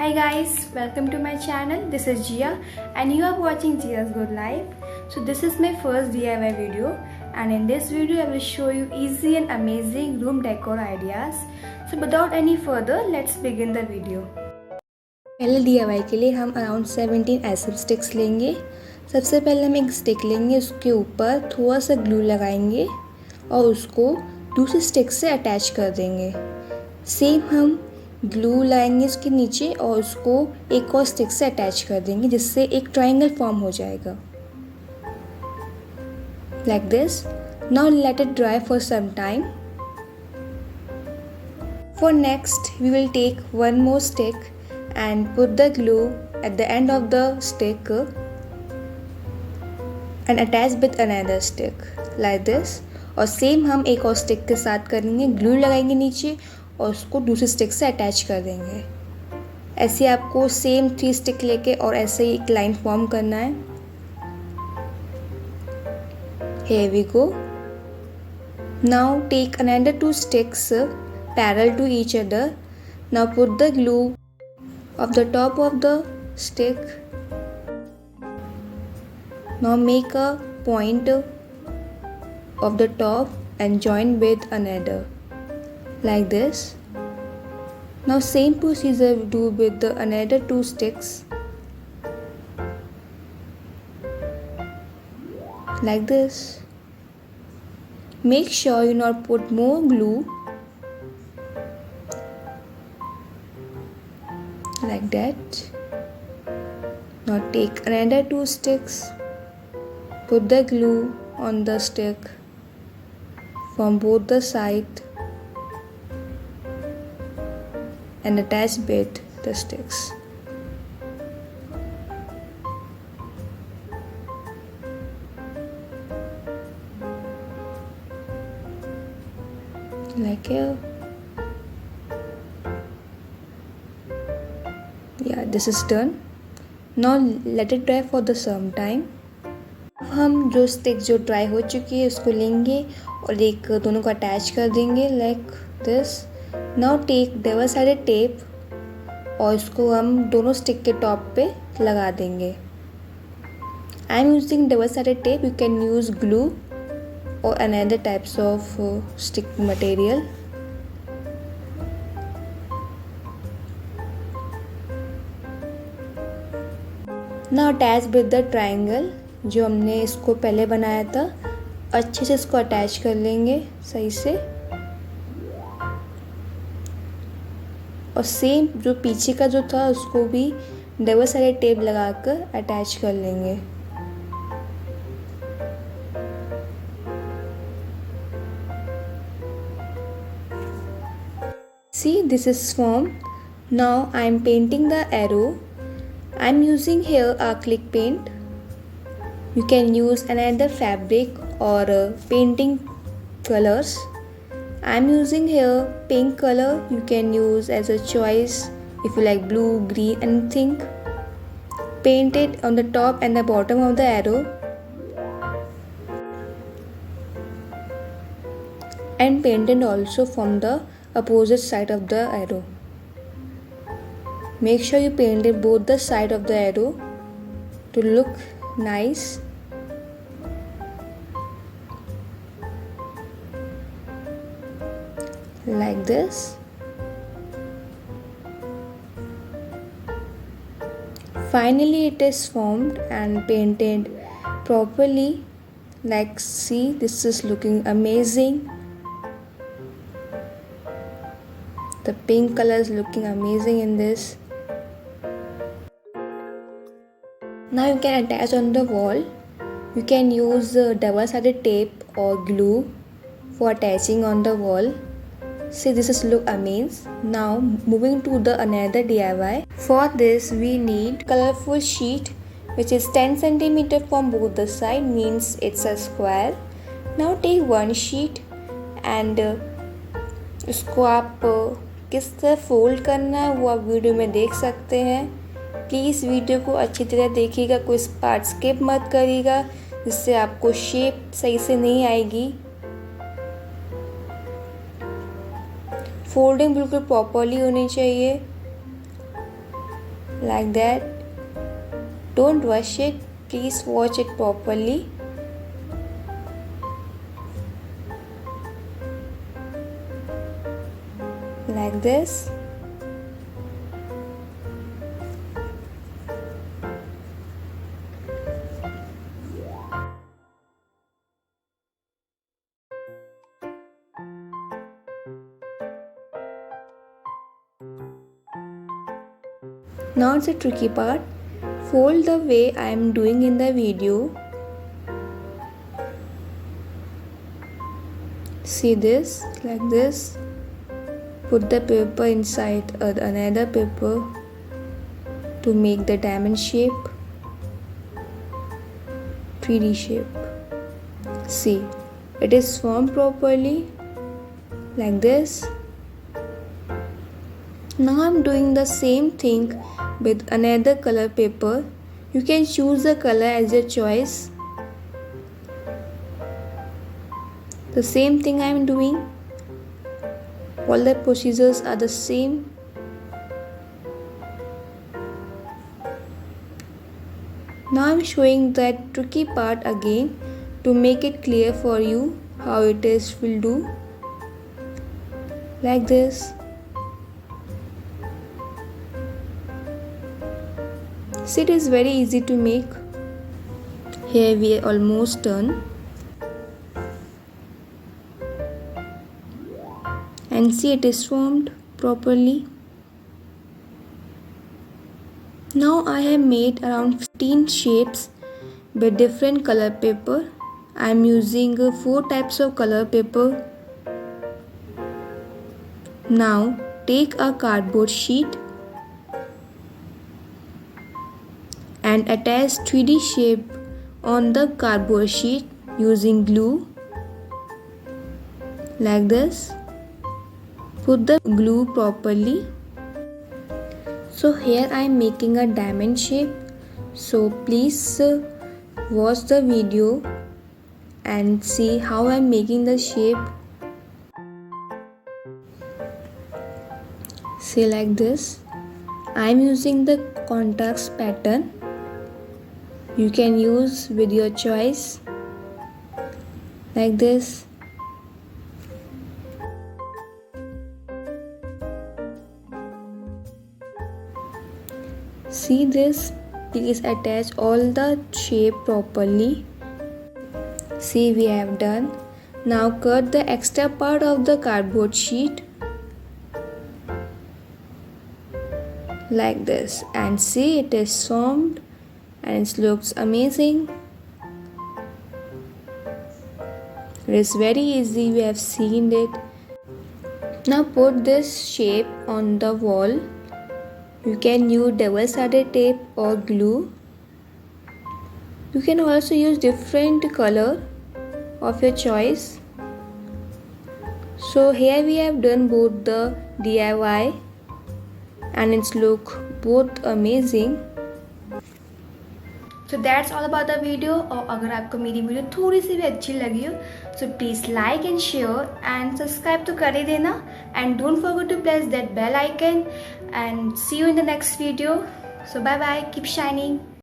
Hi guys, welcome to my channel. This is Jiya and you are watching Jiya's Good Life. So this is my first DIY video and in this video I will show you easy and amazing room decor ideas. So without any further, let's begin the video. पहले DIY के लिए हम around 17 acid sticks लेंगे। सबसे पहले हम एक stick लेंगे, उसके ऊपर थोड़ा सा ग्लू लगाएंगे और उसको दूसरी स्टिक से अटैच कर देंगे। सेम हम ग्लू लगाएंगे उसके नीचे और उसको एक और स्टिक से अटैच कर देंगे, जिससे एक ट्रायंगल फॉर्म हो जाएगा like this. Now let it dry for some time. For next, we will take one more stick and put the glue at the end of the stick and attach with another stick like this। और same हम एक और stick के साथ करेंगे, glue लगाएंगे नीचे और उसको दूसरी स्टिक से अटैच कर देंगे। ऐसे आपको सेम 3 स्टिक लेके और ऐसे ही एक लाइन फॉर्म करना है। Here we go। Now take another 2 sticks parallel to each other। Now put the glue of the top of the stick। Now make a point of the top and join with another like this। Now same procedure do with the another 2 sticks like this। Make sure you not put more glue like that। Now take another 2 sticks, put the glue on the stick from both the sides and attach with the sticks like here। Yeah, this is done। Now let it dry for the some time। हम जो stick जो dry हो चुकी है उसको लेंगे और एक दोनों को अटैच कर देंगे like this. Now take double sided tape और इसको हम दोनों स्टिक के टॉप पे लगा देंगे। I am using double sided tape, you can use glue और another types of stick material. Now attach with the triangle, जो हमने इसको पहले बनाया था, अच्छे से इसको अटैच कर लेंगे सही से। और सेम जो पीछे का जो था उसको भी डबल साइडेड टेप लगाकर अटैच कर लेंगे। See, this is formed। Now I am painting the arrow। I am using here acrylic paint। You can use another fabric or painting colors। I am using here pink color, you can use as a choice if you like blue, green, anything। Paint it on the top and the bottom of the arrow and paint it also from the opposite side of the arrow। Make sure you paint it both the side of the arrow to look nice। Like this। Finally it is formed and painted properly, like see, this is looking amazing। The pink color is looking amazing in this। Now you can attach on the wall। You can use double-sided tape or glue for attaching on the wall। See, this is look amazing। Now moving to the another DIY। For this we need colorful sheet which is 10 cm from both the side, means it's a square। Now take one sheet and इसको आप किस तरह fold करना है वो आप video में देख सकते हैं। प्लीज़ वीडियो को अच्छी तरह देखिएगा, कोई पार्ट स्किप मत करिएगा, जिससे आपको शेप सही से नहीं आएगी। फोल्डिंग बिल्कुल प्रॉपरली होनी चाहिए। like that. Don't rush it, please watch it properly. Like this. Now the tricky part. Fold the way I am doing in the video. See this, like this. Put the paper inside another paper to make the diamond shape, 3D shape. See, it is formed properly like this. Now I am doing the same thing with another color paper. You can choose the color as your choice. The same thing I am doing. All the procedures are the same. Now I am showing that tricky part again to make it clear for you how it is will do. Like this. See, it is very easy to make. Here we are almost done. And see, it is formed properly. Now I have made around 15 shapes with different color paper. I am using 4 types of color paper. Now take a cardboard sheet and attach 3D shape on the cardboard sheet using glue like this. Put the glue properly. So here I am making a diamond shape. So please watch the video and see how I am making the shape. See, like this. I am using the contrast pattern. You can use with your choice like this. See this, please attach all the shape properly. See, we have done. Now cut the extra part of the cardboard sheet like this, and see, it is formed and it looks amazing. It is very easy, we have seen it. Now put this shape on the wall. You can use double-sided tape or glue. You can also use different color of your choice. So here we have done both the DIY and it's look both amazing. So that's all about the video. और अगर आपको मेरी video थोड़ी सी भी अच्छी लगी हो so please like and share and subscribe तो कर ही देना and don't forget to press that bell icon and see you in the next video. So bye bye, keep shining.